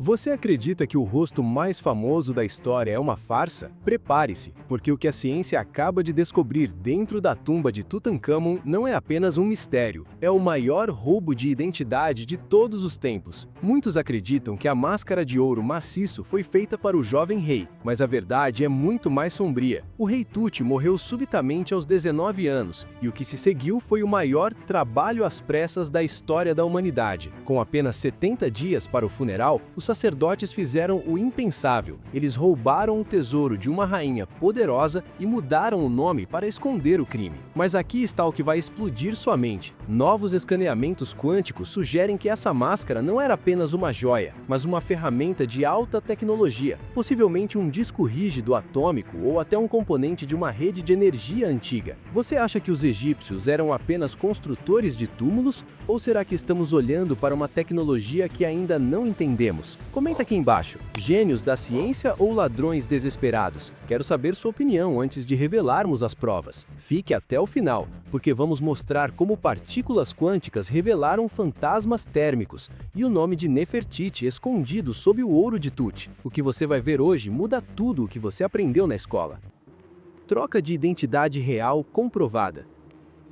Você acredita que o rosto mais famoso da história é uma farsa? Prepare-se, porque o que a ciência acaba de descobrir dentro da tumba de Tutancâmon não é apenas um mistério, é o maior roubo de identidade de todos os tempos. Muitos acreditam que a máscara de ouro maciço foi feita para o jovem rei, mas a verdade é muito mais sombria. O rei Tut morreu subitamente aos 19 anos, e o que se seguiu foi o maior trabalho às pressas da história da humanidade. Com apenas 70 dias para o funeral, os sacerdotes fizeram o impensável. Eles roubaram o tesouro de uma rainha poderosa e mudaram o nome para esconder o crime. Mas aqui está o que vai explodir sua mente. Novos escaneamentos quânticos sugerem que essa máscara não era apenas uma joia, mas uma ferramenta de alta tecnologia, possivelmente um disco rígido atômico ou até um componente de uma rede de energia antiga. Você acha que os egípcios eram apenas construtores de túmulos? Ou será que estamos olhando para uma tecnologia que ainda não entendemos? Comenta aqui embaixo, gênios da ciência ou ladrões desesperados? Quero saber sua opinião antes de revelarmos as provas. Fique até o final, porque vamos mostrar como partículas quânticas revelaram fantasmas térmicos e o nome de Nefertiti escondido sob o ouro de Tut. O que você vai ver hoje muda tudo o que você aprendeu na escola. Troca de identidade real comprovada.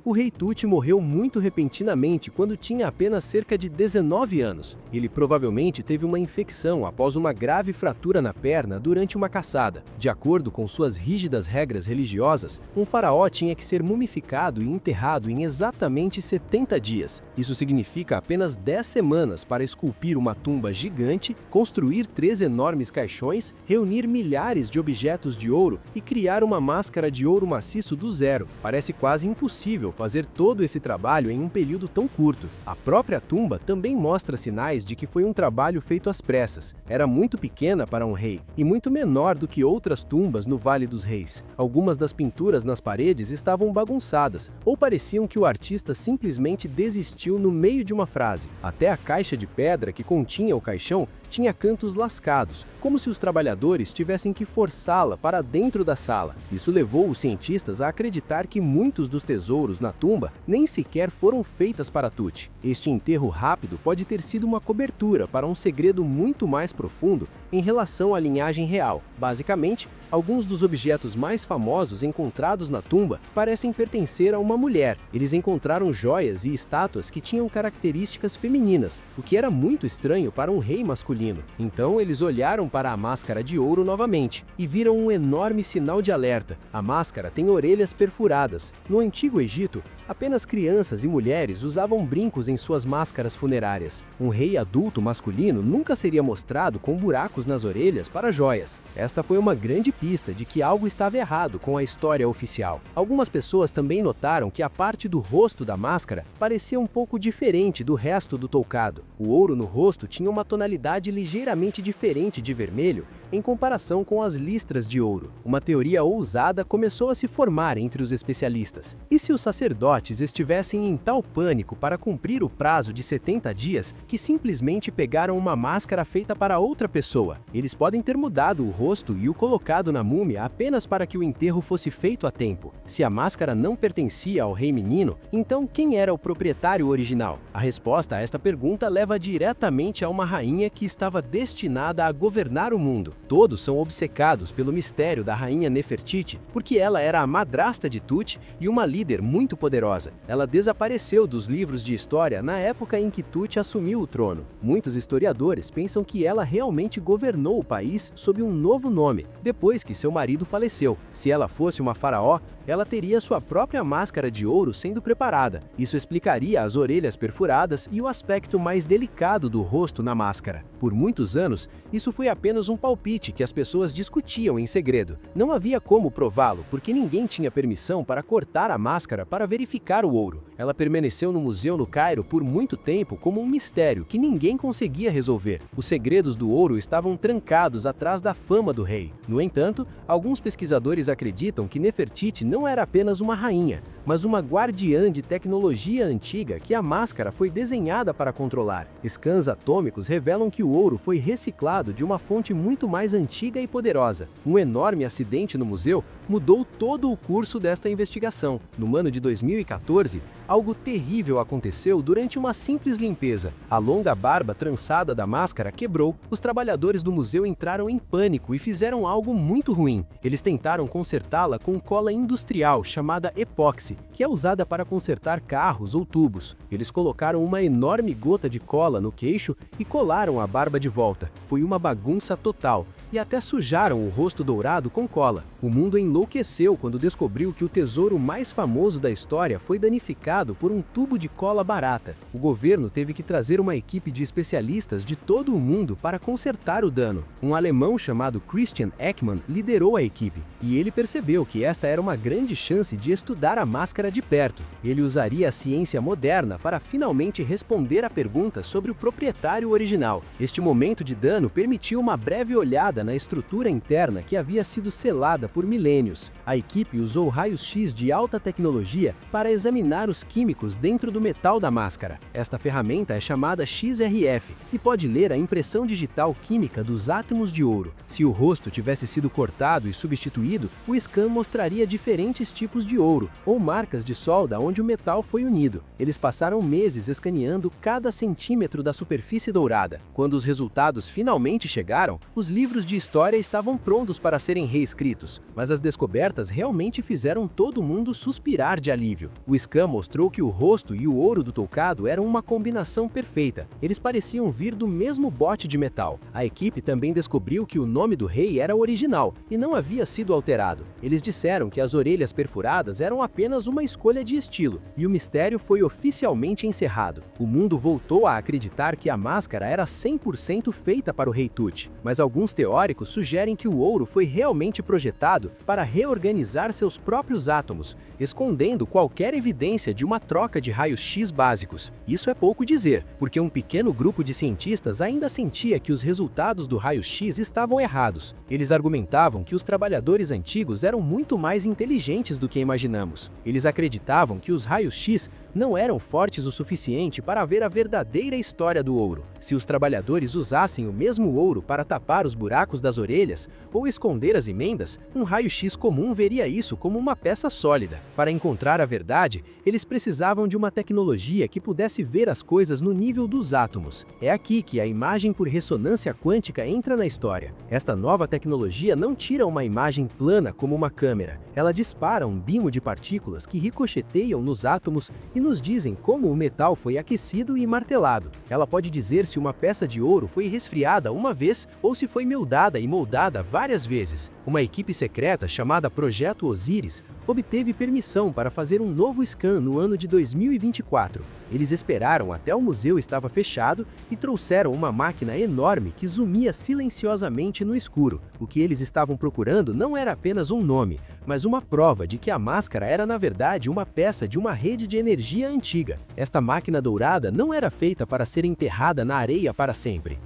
O rei Tut morreu muito repentinamente quando tinha apenas cerca de 19 anos. Ele provavelmente teve uma infecção após uma grave fratura na perna durante uma caçada. De acordo com suas rígidas regras religiosas, um faraó tinha que ser mumificado e enterrado em exatamente 70 dias. Isso significa apenas 10 semanas para esculpir uma tumba gigante, construir 3 enormes caixões, reunir milhares de objetos de ouro e criar uma máscara de ouro maciço do zero. Parece quase impossível fazer todo esse trabalho em um período tão curto. A própria tumba também mostra sinais de que foi um trabalho feito às pressas. Era muito pequena para um rei e muito menor do que outras tumbas no Vale dos Reis. Algumas das pinturas nas paredes estavam bagunçadas ou pareciam que o artista simplesmente desistiu no meio de uma frase. Até a caixa de pedra que continha o caixão tinha cantos lascados, como se os trabalhadores tivessem que forçá-la para dentro da sala. Isso levou os cientistas a acreditar que muitos dos tesouros na tumba nem sequer foram feitas para Tut. Este enterro rápido pode ter sido uma cobertura para um segredo muito mais profundo em relação à linhagem real. Basicamente, alguns dos objetos mais famosos encontrados na tumba parecem pertencer a uma mulher. Eles encontraram joias e estátuas que tinham características femininas, o que era muito estranho para um rei masculino. Então eles olharam para a máscara de ouro novamente e viram um enorme sinal de alerta. A máscara tem orelhas perfuradas. No Antigo Egito, apenas crianças e mulheres usavam brincos em suas máscaras funerárias. Um rei adulto masculino nunca seria mostrado com buracos nas orelhas para joias. Esta foi uma grande pista de que algo estava errado com a história oficial. Algumas pessoas também notaram que a parte do rosto da máscara parecia um pouco diferente do resto do toucado. O ouro no rosto tinha uma tonalidade ligeiramente diferente de vermelho em comparação com as listras de ouro. Uma teoria ousada começou a se formar entre os especialistas. E se os sacerdotes estivessem em tal pânico para cumprir o prazo de 70 dias que simplesmente pegaram uma máscara feita para outra pessoa? Eles podem ter mudado o rosto e o colocado na múmia apenas para que o enterro fosse feito a tempo. Se a máscara não pertencia ao rei menino, então quem era o proprietário original? A resposta a esta pergunta leva diretamente a uma rainha que estava destinada a governar o mundo. Todos são obcecados pelo mistério da rainha Nefertiti, porque ela era a madrasta de Tut e uma líder muito poderosa. Ela desapareceu dos livros de história na época em que Tut assumiu o trono. Muitos historiadores pensam que ela realmente governou o país sob um novo nome, depois que seu marido faleceu. Se ela fosse uma faraó, ela teria sua própria máscara de ouro sendo preparada. Isso explicaria as orelhas perfuradas e o aspecto mais delicado do rosto na máscara. Por muitos anos, isso foi apenas um palpite que as pessoas discutiam em segredo. Não havia como prová-lo, porque ninguém tinha permissão para cortar a máscara para verificar o ouro. Ela permaneceu no museu no Cairo por muito tempo como um mistério que ninguém conseguia resolver. Os segredos do ouro estavam trancados atrás da fama do rei. No entanto, alguns pesquisadores acreditam que Nefertiti não era apenas uma rainha, mas uma guardiã de tecnologia antiga que a máscara foi desenhada para controlar. Scans atômicos revelam que o ouro foi reciclado de uma fonte muito mais antiga e poderosa. Um enorme acidente no museu mudou todo o curso desta investigação. No ano de 2014, algo terrível aconteceu durante uma simples limpeza. A longa barba trançada da máscara quebrou. Os trabalhadores do museu entraram em pânico e fizeram algo muito ruim. Eles tentaram consertá-la com cola industrial chamada epóxi, que é usada para consertar carros ou tubos. Eles colocaram uma enorme gota de cola no queixo e colaram a barba de volta. Foi uma bagunça total. E até sujaram o rosto dourado com cola. O mundo enlouqueceu quando descobriu que o tesouro mais famoso da história foi danificado por um tubo de cola barata. O governo teve que trazer uma equipe de especialistas de todo o mundo para consertar o dano. Um alemão chamado Christian Ekman liderou a equipe, e ele percebeu que esta era uma grande chance de estudar a máscara de perto. Ele usaria a ciência moderna para finalmente responder à pergunta sobre o proprietário original. Este momento de dano permitiu uma breve olhada na estrutura interna que havia sido selada por milênios. A equipe usou raios-x de alta tecnologia para examinar os químicos dentro do metal da máscara. Esta ferramenta é chamada XRF e pode ler a impressão digital química dos átomos de ouro. Se o rosto tivesse sido cortado e substituído, o scan mostraria diferentes tipos de ouro ou marcas de solda onde o metal foi unido. Eles passaram meses escaneando cada centímetro da superfície dourada. Quando os resultados finalmente chegaram, os livros de história estavam prontos para serem reescritos, mas as descobertas realmente fizeram todo mundo suspirar de alívio. O scan mostrou que o rosto e o ouro do toucado eram uma combinação perfeita. Eles pareciam vir do mesmo bote de metal. A equipe também descobriu que o nome do rei era original e não havia sido alterado. Eles disseram que as orelhas perfuradas eram apenas uma escolha de estilo, e o mistério foi oficialmente encerrado. O mundo voltou a acreditar que a máscara era 100% feita para o rei Tut, mas alguns teóricos sugerem que o ouro foi realmente projetado para reorganizar seus próprios átomos, escondendo qualquer evidência de uma troca de raios-x básicos. Isso é pouco dizer, porque um pequeno grupo de cientistas ainda sentia que os resultados do raio-x estavam errados. Eles argumentavam que os trabalhadores antigos eram muito mais inteligentes do que imaginamos. Eles acreditavam que os raios-x não eram fortes o suficiente para ver a verdadeira história do ouro. Se os trabalhadores usassem o mesmo ouro para tapar os buracos das orelhas ou esconder as emendas, um raio-x comum veria isso como uma peça sólida. Para encontrar a verdade, eles precisavam de uma tecnologia que pudesse ver as coisas no nível dos átomos. É aqui que a imagem por ressonância quântica entra na história. Esta nova tecnologia não tira uma imagem plana como uma câmera. Ela dispara um bimo de partículas que ricocheteiam nos átomos e nos dizem como o metal foi aquecido e martelado. Ela pode dizer se uma peça de ouro foi resfriada uma vez ou se foi meldada e moldada várias vezes. Uma equipe secreta chamada Projeto Osiris obteve permissão para fazer um novo scan no ano de 2024. Eles esperaram até o museu estava fechado e trouxeram uma máquina enorme que zoomia silenciosamente no escuro. O que eles estavam procurando não era apenas um nome, mas uma prova de que a máscara era na verdade uma peça de uma rede de energia antiga. Esta máquina dourada não era feita para ser enterrada na areia para sempre.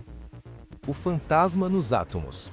O fantasma nos átomos.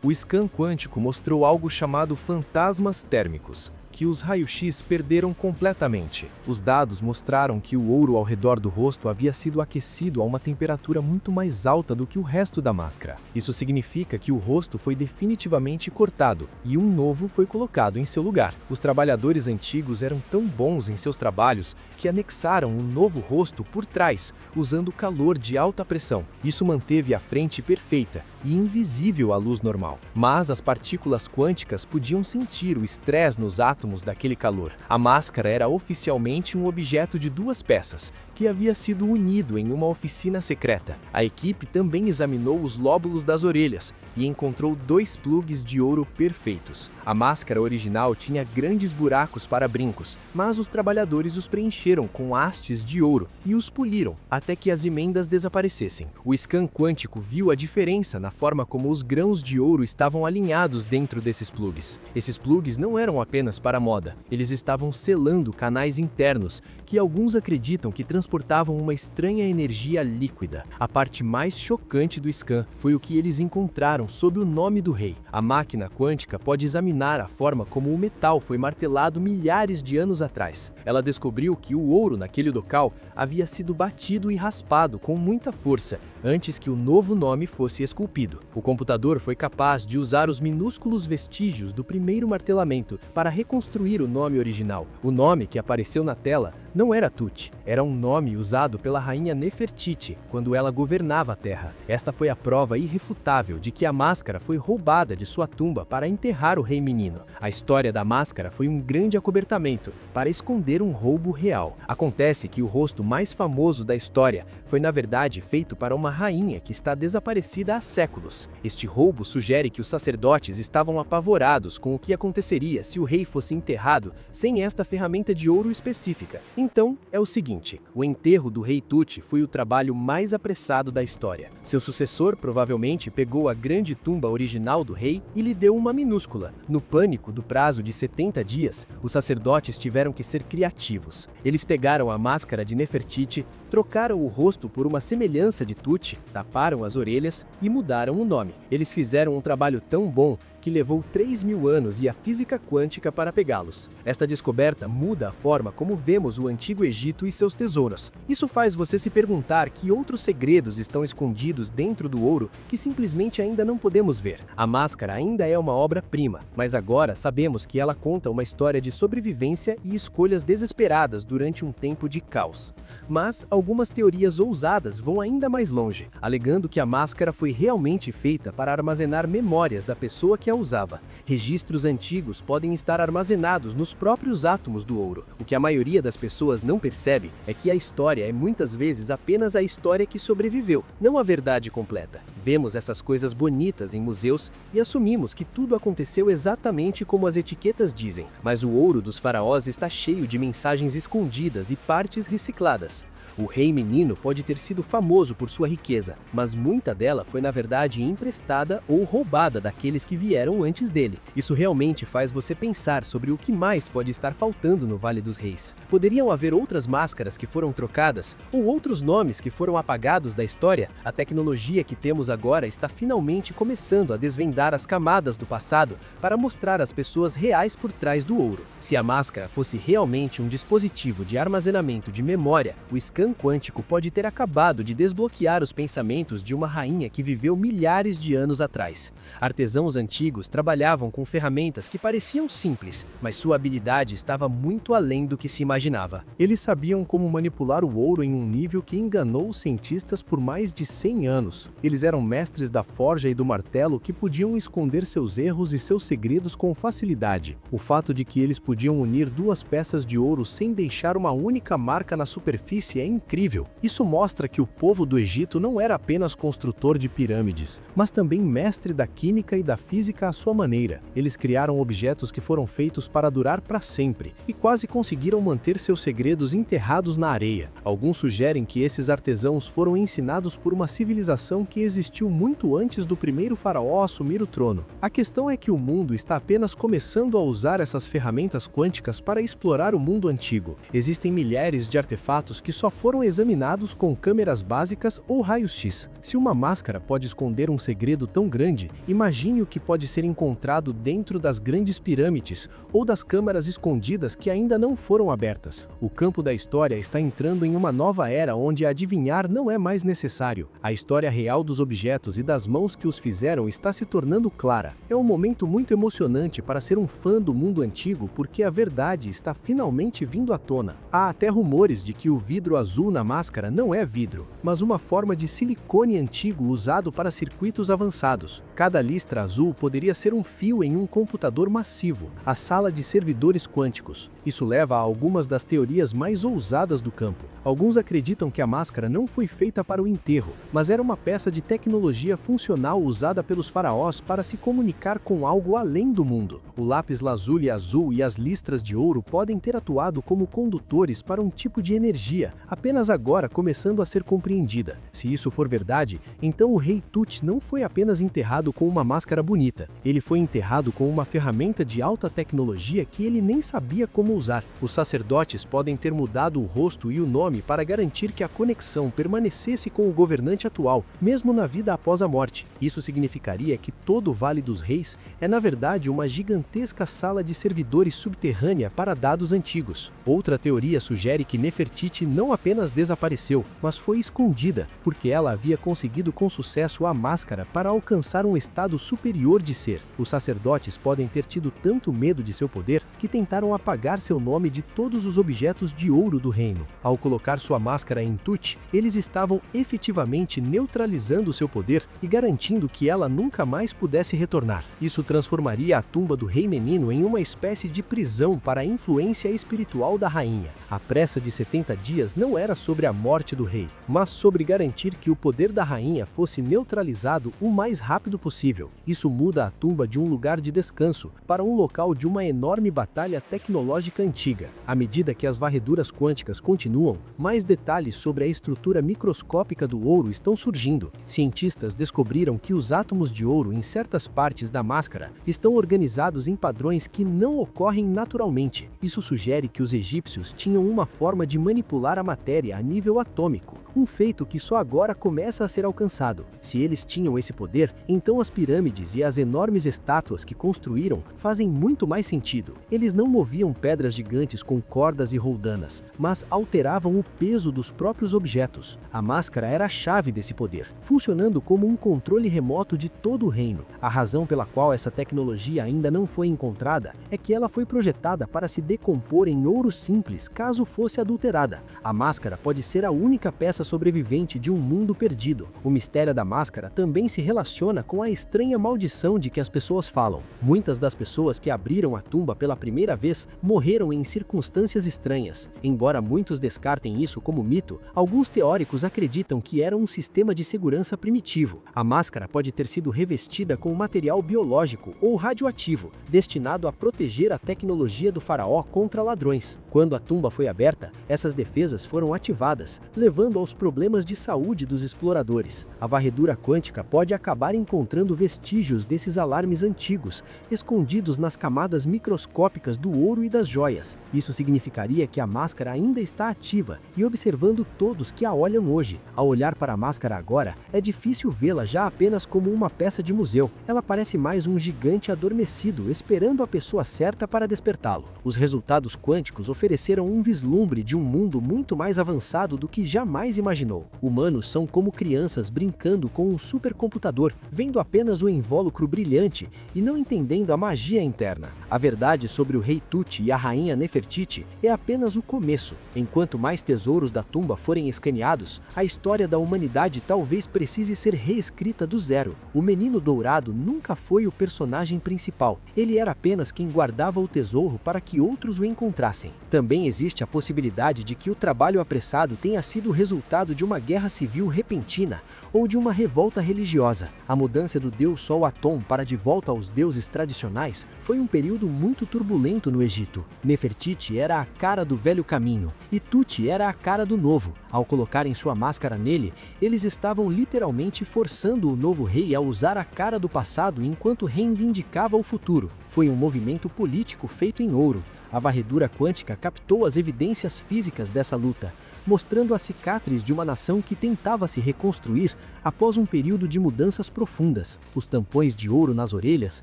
O scan quântico mostrou algo chamado fantasmas térmicos, que os raios-x perderam completamente. Os dados mostraram que o ouro ao redor do rosto havia sido aquecido a uma temperatura muito mais alta do que o resto da máscara. Isso significa que o rosto foi definitivamente cortado e um novo foi colocado em seu lugar. Os trabalhadores antigos eram tão bons em seus trabalhos que anexaram um novo rosto por trás, usando calor de alta pressão. Isso manteve a frente perfeita e invisível à luz normal. Mas as partículas quânticas podiam sentir o estresse nos átomos daquele calor. A máscara era oficialmente um objeto de duas peças, que havia sido unido em uma oficina secreta. A equipe também examinou os lóbulos das orelhas e encontrou 2 plugs de ouro perfeitos. A máscara original tinha grandes buracos para brincos, mas os trabalhadores os preencheram com hastes de ouro e os poliram até que as emendas desaparecessem. O scan quântico viu a diferença na forma como os grãos de ouro estavam alinhados dentro desses plugs. Esses plugs não eram apenas para moda, eles estavam selando canais internos que alguns acreditam que transportavam uma estranha energia líquida. A parte mais chocante do scan foi o que eles encontraram sob o nome do rei. A máquina quântica pode examinar a forma como o metal foi martelado milhares de anos atrás. Ela descobriu que o ouro naquele local havia sido batido e raspado com muita força antes que o novo nome fosse esculpido. O computador foi capaz de usar os minúsculos vestígios do primeiro martelamento para reconstruir o nome original. O nome que apareceu na tela Não era Tut, era um nome usado pela rainha Nefertiti quando ela governava a Terra. Esta foi a prova irrefutável de que a máscara foi roubada de sua tumba para enterrar o rei menino. A história da máscara foi um grande acobertamento para esconder um roubo real. Acontece que o rosto mais famoso da história foi na verdade feito para uma rainha que está desaparecida há séculos. Este roubo sugere que os sacerdotes estavam apavorados com o que aconteceria se o rei fosse enterrado sem esta ferramenta de ouro específica. Então, é o seguinte, o enterro do rei Tut foi o trabalho mais apressado da história. Seu sucessor provavelmente pegou a grande tumba original do rei e lhe deu uma minúscula. No pânico do prazo de 70 dias, os sacerdotes tiveram que ser criativos. Eles pegaram a máscara de Nefertiti, trocaram o rosto por uma semelhança de Tut, taparam as orelhas e mudaram o nome. Eles fizeram um trabalho tão bom que levou 3.000 anos e a física quântica para pegá-los. Esta descoberta muda a forma como vemos o Antigo Egito e seus tesouros. Isso faz você se perguntar que outros segredos estão escondidos dentro do ouro que simplesmente ainda não podemos ver. A máscara ainda é uma obra-prima, mas agora sabemos que ela conta uma história de sobrevivência e escolhas desesperadas durante um tempo de caos. Mas algumas teorias ousadas vão ainda mais longe, alegando que a máscara foi realmente feita para armazenar memórias da pessoa que a usava. Registros antigos podem estar armazenados nos próprios átomos do ouro. O que a maioria das pessoas não percebe é que a história é muitas vezes apenas a história que sobreviveu, não a verdade completa. Vemos essas coisas bonitas em museus e assumimos que tudo aconteceu exatamente como as etiquetas dizem, mas o ouro dos faraós está cheio de mensagens escondidas e partes recicladas. O rei menino pode ter sido famoso por sua riqueza, mas muita dela foi na verdade emprestada ou roubada daqueles que vieram antes dele. Isso realmente faz você pensar sobre o que mais pode estar faltando no Vale dos Reis. Poderiam haver outras máscaras que foram trocadas, ou outros nomes que foram apagados da história? A tecnologia que temos agora está finalmente começando a desvendar as camadas do passado para mostrar as pessoas reais por trás do ouro. Se a máscara fosse realmente um dispositivo de armazenamento de memória, o scan quântico pode ter acabado de desbloquear os pensamentos de uma rainha que viveu milhares de anos atrás. Artesãos antigos trabalhavam com ferramentas que pareciam simples, mas sua habilidade estava muito além do que se imaginava. Eles sabiam como manipular o ouro em um nível que enganou os cientistas por mais de 100 anos. Eles eram mestres da forja e do martelo que podiam esconder seus erros e seus segredos com facilidade. O fato de que eles podiam unir duas peças de ouro sem deixar uma única marca na superfície é incrível. Isso mostra que o povo do Egito não era apenas construtor de pirâmides, mas também mestre da química e da física à sua maneira. Eles criaram objetos que foram feitos para durar para sempre, e quase conseguiram manter seus segredos enterrados na areia. Alguns sugerem que esses artesãos foram ensinados por uma civilização que existiu muito antes do primeiro faraó assumir o trono. A questão é que o mundo está apenas começando a usar essas ferramentas quânticas para explorar o mundo antigo. Existem milhares de artefatos que só foram examinados com câmeras básicas ou raios-x. Se uma máscara pode esconder um segredo tão grande, imagine o que pode ser encontrado dentro das grandes pirâmides ou das câmaras escondidas que ainda não foram abertas. O campo da história está entrando em uma nova era onde adivinhar não é mais necessário. A história real dos objetos e das mãos que os fizeram está se tornando clara. É um momento muito emocionante para ser um fã do mundo antigo porque a verdade está finalmente vindo à tona. Há até rumores de que o vidro azul na máscara não é vidro, mas uma forma de silicone antigo usado para circuitos avançados. Cada listra azul poderia ser um fio em um computador massivo, a sala de servidores quânticos. Isso leva a algumas das teorias mais ousadas do campo. Alguns acreditam que a máscara não foi feita para o enterro, mas era uma peça de tecnologia funcional usada pelos faraós para se comunicar com algo além do mundo. O lápis lazuli azul e as listras de ouro podem ter atuado como condutores para um tipo de energia, apenas agora começando a ser compreendida. Se isso for verdade, então o rei Tut não foi apenas enterrado com uma máscara bonita, ele foi enterrado com uma ferramenta de alta tecnologia que ele nem sabia como usar. Os sacerdotes podem ter mudado o rosto e o nome nome para garantir que a conexão permanecesse com o governante atual, mesmo na vida após a morte. Isso significaria que todo o Vale dos Reis é na verdade uma gigantesca sala de servidores subterrânea para dados antigos. Outra teoria sugere que Nefertiti não apenas desapareceu, mas foi escondida, porque ela havia conseguido com sucesso a máscara para alcançar um estado superior de ser. Os sacerdotes podem ter tido tanto medo de seu poder que tentaram apagar seu nome de todos os objetos de ouro do reino. Ao colocar sua máscara em Tut, eles estavam efetivamente neutralizando seu poder e garantindo que ela nunca mais pudesse retornar. Isso transformaria a tumba do rei menino em uma espécie de prisão para a influência espiritual da rainha. A pressa de 70 dias não era sobre a morte do rei, mas sobre garantir que o poder da rainha fosse neutralizado o mais rápido possível. Isso muda a tumba de um lugar de descanso para um local de uma enorme batalha tecnológica antiga. À medida que as varreduras quânticas continuam, mais detalhes sobre a estrutura microscópica do ouro estão surgindo. Cientistas descobriram que os átomos de ouro em certas partes da máscara estão organizados em padrões que não ocorrem naturalmente. Isso sugere que os egípcios tinham uma forma de manipular a matéria a nível atômico, um feito que só agora começa a ser alcançado. Se eles tinham esse poder, então as pirâmides e as enormes estátuas que construíram fazem muito mais sentido. Eles não moviam pedras gigantes com cordas e roldanas, mas alteravam o peso dos próprios objetos. A máscara era a chave desse poder, funcionando como um controle remoto de todo o reino. A razão pela qual essa tecnologia ainda não foi encontrada é que ela foi projetada para se decompor em ouro simples caso fosse adulterada. A máscara pode ser a única peça sobrevivente de um mundo perdido. O mistério da máscara também se relaciona com a estranha maldição de que as pessoas falam. Muitas das pessoas que abriram a tumba pela primeira vez morreram em circunstâncias estranhas. Embora muitos descartem isso como mito, alguns teóricos acreditam que era um sistema de segurança primitivo. A máscara pode ter sido revestida com material biológico ou radioativo, destinado a proteger a tecnologia do faraó contra ladrões. Quando a tumba foi aberta, essas defesas foram ativadas, levando aos problemas de saúde dos exploradores. A varredura quântica pode acabar encontrando vestígios desses alarmes antigos, escondidos nas camadas microscópicas do ouro e das joias. Isso significaria que a máscara ainda está ativa e observando todos que a olham hoje. Ao olhar para a máscara agora, é difícil vê-la já apenas como uma peça de museu. Ela parece mais um gigante adormecido, esperando a pessoa certa para despertá-lo. Os resultados quânticos ofereceram um vislumbre de um mundo muito mais avançado do que jamais imaginou. Humanos são como crianças brincando com um supercomputador, vendo apenas o invólucro brilhante e não entendendo a magia interna. A verdade sobre o rei Tut e a rainha Nefertiti é apenas o começo. Enquanto mais tesouros da tumba forem escaneados, a história da humanidade talvez precise ser reescrita do zero. O menino dourado nunca foi o personagem principal. Ele era apenas quem guardava o tesouro para que outros o encontrassem. Também existe a possibilidade de que o trabalho apressado tenha sido o resultado de uma guerra civil repentina ou de uma revolta religiosa. A mudança do deus Sol Atom para de volta aos deuses tradicionais foi um período muito turbulento no Egito. Nefertiti era a cara do velho caminho e Tut era a cara do novo. Ao colocarem sua máscara nele, eles estavam literalmente forçando o novo rei a usar a cara do passado enquanto reivindicava o futuro. Foi um movimento político feito em ouro. A varredura quântica captou as evidências físicas dessa luta, mostrando a cicatriz de uma nação que tentava se reconstruir após um período de mudanças profundas. Os tampões de ouro nas orelhas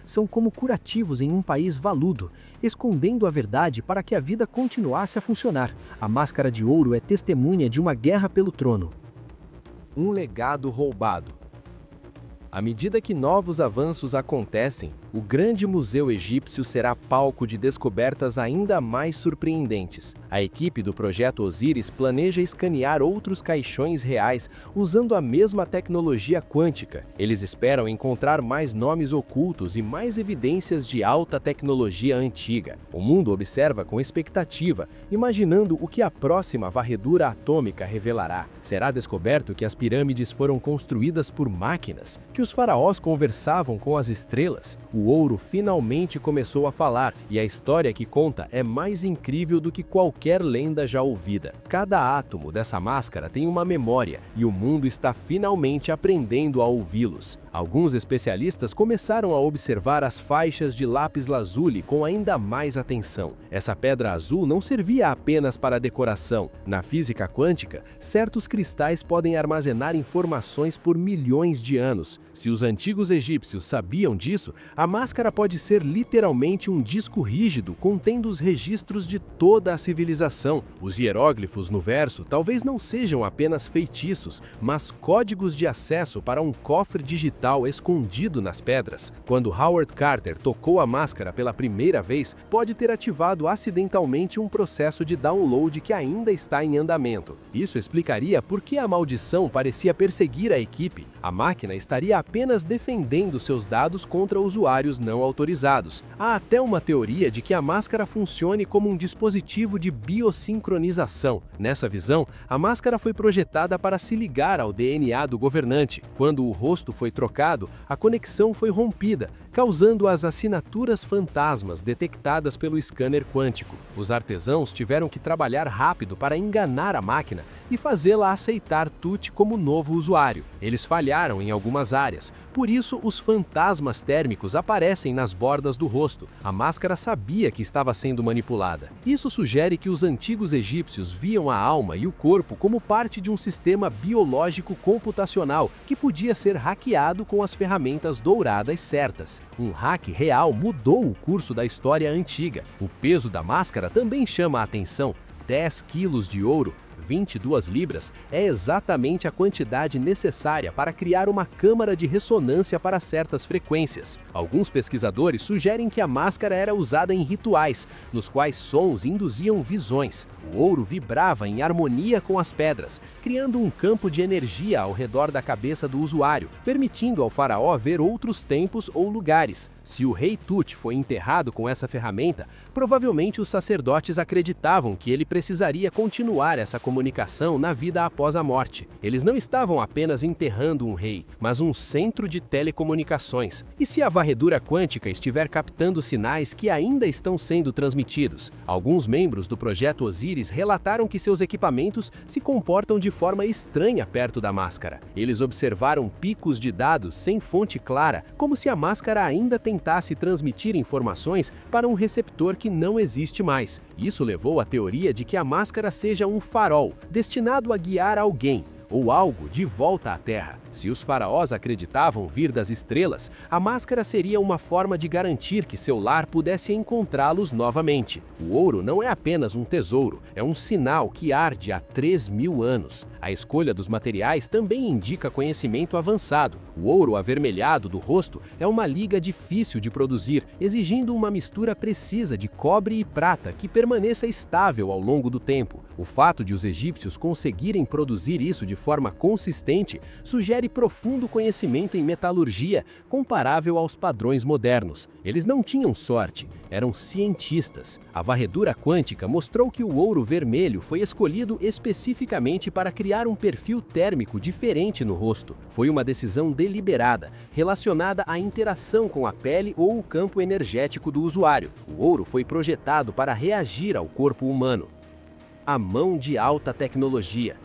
são como curativos em um país valudo, escondendo a verdade para que a vida continuasse a funcionar. A máscara de ouro é testemunha de uma guerra pelo trono. Um legado roubado. À medida que novos avanços acontecem, o grande museu egípcio será palco de descobertas ainda mais surpreendentes. A equipe do projeto Osíris planeja escanear outros caixões reais usando a mesma tecnologia quântica. Eles esperam encontrar mais nomes ocultos e mais evidências de alta tecnologia antiga. O mundo observa com expectativa, imaginando o que a próxima varredura atômica revelará. Será descoberto que as pirâmides foram construídas por máquinas? que os faraós conversavam com as estrelas, o ouro finalmente começou a falar, e a história que conta é mais incrível do que qualquer lenda já ouvida. Cada átomo dessa máscara tem uma memória, e o mundo está finalmente aprendendo a ouvi-los. Alguns especialistas começaram a observar as faixas de lápis-lazuli com ainda mais atenção. Essa pedra azul não servia apenas para decoração. Na física quântica, certos cristais podem armazenar informações por milhões de anos. Se os antigos egípcios sabiam disso, a máscara pode ser literalmente um disco rígido contendo os registros de toda a civilização. Os hieróglifos no verso talvez não sejam apenas feitiços, mas códigos de acesso para um cofre digital escondido nas pedras. Quando Howard Carter tocou a máscara pela primeira vez, pode ter ativado acidentalmente um processo de download que ainda está em andamento. Isso explicaria por que a maldição parecia perseguir a equipe. A máquina estaria apenas defendendo seus dados contra usuários não autorizados. Há até uma teoria de que a máscara funcione como um dispositivo de biosincronização. Nessa visão, a máscara foi projetada para se ligar ao DNA do governante. Quando o rosto foi trocado, a conexão foi rompida, causando as assinaturas fantasmas detectadas pelo scanner quântico. Os artesãos tiveram que trabalhar rápido para enganar a máquina e fazê-la aceitar Tut como novo usuário. Eles falharam em algumas áreas, por isso os fantasmas térmicos aparecem nas bordas do rosto. A máscara sabia que estava sendo manipulada. Isso sugere que os antigos egípcios viam a alma e o corpo como parte de um sistema biológico computacional que podia ser hackeado com as ferramentas douradas certas. Um hack real mudou o curso da história antiga. O peso da máscara também chama a atenção. 10 quilos de ouro, 22 libras, é exatamente a quantidade necessária para criar uma câmara de ressonância para certas frequências. Alguns pesquisadores sugerem que a máscara era usada em rituais, nos quais sons induziam visões. O ouro vibrava em harmonia com as pedras, criando um campo de energia ao redor da cabeça do usuário, permitindo ao faraó ver outros tempos ou lugares. Se o rei Tut foi enterrado com essa ferramenta, provavelmente os sacerdotes acreditavam que ele precisaria continuar essa comunicação na vida após a morte. Eles não estavam apenas enterrando um rei, mas um centro de telecomunicações. E se a varredura quântica estiver captando sinais que ainda estão sendo transmitidos? Alguns membros do projeto Osiris relataram que seus equipamentos se comportam de forma estranha perto da máscara. Eles observaram picos de dados sem fonte clara, como se a máscara ainda tentasse transmitir informações para um receptor que não existe mais. Isso levou à teoria de que a máscara seja um farol, destinado a guiar alguém ou algo de volta à Terra. Se os faraós acreditavam vir das estrelas, a máscara seria uma forma de garantir que seu lar pudesse encontrá-los novamente. O ouro não é apenas um tesouro, é um sinal que arde há 3.000 anos. A escolha dos materiais também indica conhecimento avançado. O ouro avermelhado do rosto é uma liga difícil de produzir, exigindo uma mistura precisa de cobre e prata que permaneça estável ao longo do tempo. O fato de os egípcios conseguirem produzir isso de forma consistente sugere profundo conhecimento em metalurgia, comparável aos padrões modernos. Eles não tinham sorte, eram cientistas. A varredura quântica mostrou que o ouro vermelho foi escolhido especificamente para criar um perfil térmico diferente no rosto. Foi uma decisão deliberada, relacionada à interação com a pele ou o campo energético do usuário. O ouro foi projetado para reagir ao corpo humano. A mão de alta tecnologia.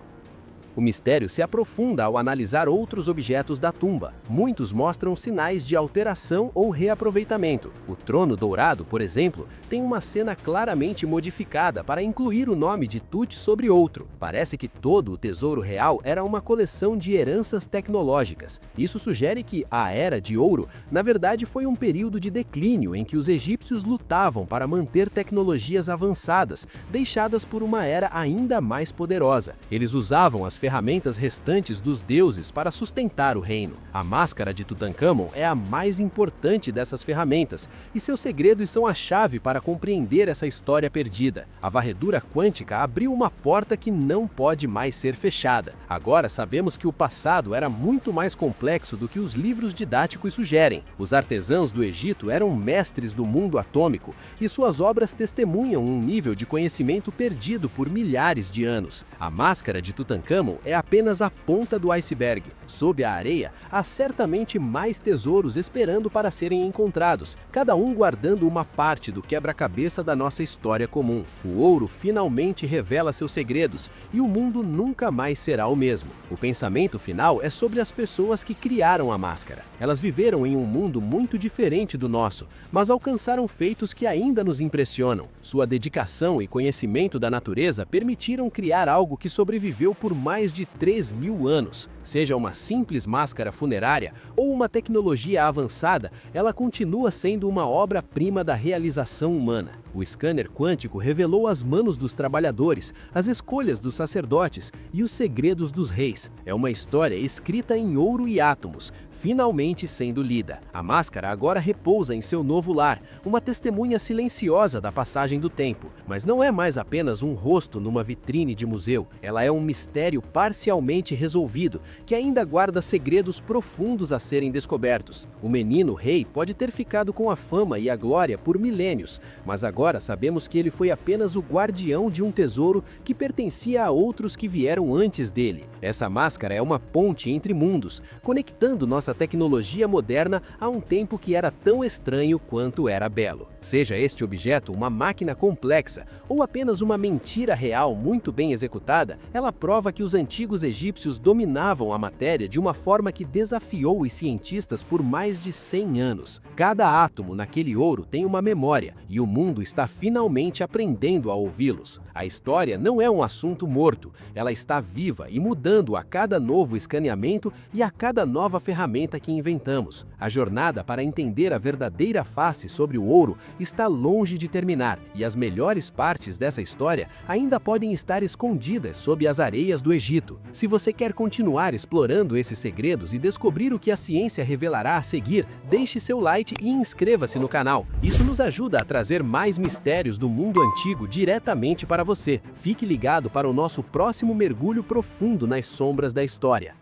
O mistério se aprofunda ao analisar outros objetos da tumba. Muitos mostram sinais de alteração ou reaproveitamento. O trono dourado, por exemplo, tem uma cena claramente modificada para incluir o nome de Tut sobre outro. Parece que todo o tesouro real era uma coleção de heranças tecnológicas. Isso sugere que a Era de Ouro, na verdade, foi um período de declínio em que os egípcios lutavam para manter tecnologias avançadas, deixadas por uma era ainda mais poderosa. Eles usavam as ferramentas restantes dos deuses para sustentar o reino. A máscara de Tutankhamon é a mais importante dessas ferramentas, e seus segredos são a chave para compreender essa história perdida. A varredura quântica abriu uma porta que não pode mais ser fechada. Agora sabemos que o passado era muito mais complexo do que os livros didáticos sugerem. Os artesãos do Egito eram mestres do mundo atômico, e suas obras testemunham um nível de conhecimento perdido por milhares de anos. A máscara de Tutankhamon Tutankhamon é apenas a ponta do iceberg. Sob a areia, há certamente mais tesouros esperando para serem encontrados, cada um guardando uma parte do quebra-cabeça da nossa história comum. O ouro finalmente revela seus segredos e o mundo nunca mais será o mesmo. O pensamento final é sobre as pessoas que criaram a máscara. Elas viveram em um mundo muito diferente do nosso, mas alcançaram feitos que ainda nos impressionam. Sua dedicação e conhecimento da natureza permitiram criar algo que sobreviveu por mais de 3.000 anos. Seja uma simples máscara funerária ou uma tecnologia avançada, ela continua sendo uma obra-prima da realização humana. O scanner quântico revelou as manos dos trabalhadores, as escolhas dos sacerdotes e os segredos dos reis. É uma história escrita em ouro e átomos, finalmente sendo lida. A máscara agora repousa em seu novo lar, uma testemunha silenciosa da passagem do tempo. Mas não é mais apenas um rosto numa vitrine de museu, ela é um mistério parcialmente resolvido, que ainda guarda segredos profundos a serem descobertos. O menino rei pode ter ficado com a fama e a glória por milênios, mas agora sabemos que ele foi apenas o guardião de um tesouro que pertencia a outros que vieram antes dele. Essa máscara é uma ponte entre mundos, conectando nossa tecnologia moderna a um tempo que era tão estranho quanto era belo. Seja este objeto uma máquina complexa ou apenas uma mentira real muito bem executada, ela prova que os antigos egípcios dominavam a matéria de uma forma que desafiou os cientistas por mais de 100 anos. Cada átomo naquele ouro tem uma memória e o mundo está finalmente aprendendo a ouvi-los. A história não é um assunto morto, ela está viva e mudando a cada novo escaneamento e a cada nova ferramenta que inventamos. A jornada para entender a verdadeira face sobre o ouro está longe de terminar, e as melhores partes dessa história ainda podem estar escondidas sob as areias do Egito. Se você quer continuar explorando esses segredos e descobrir o que a ciência revelará a seguir, deixe seu like e inscreva-se no canal. Isso nos ajuda a trazer mais mistérios do mundo antigo diretamente para você. Fique ligado para o nosso próximo mergulho profundo nas sombras da história.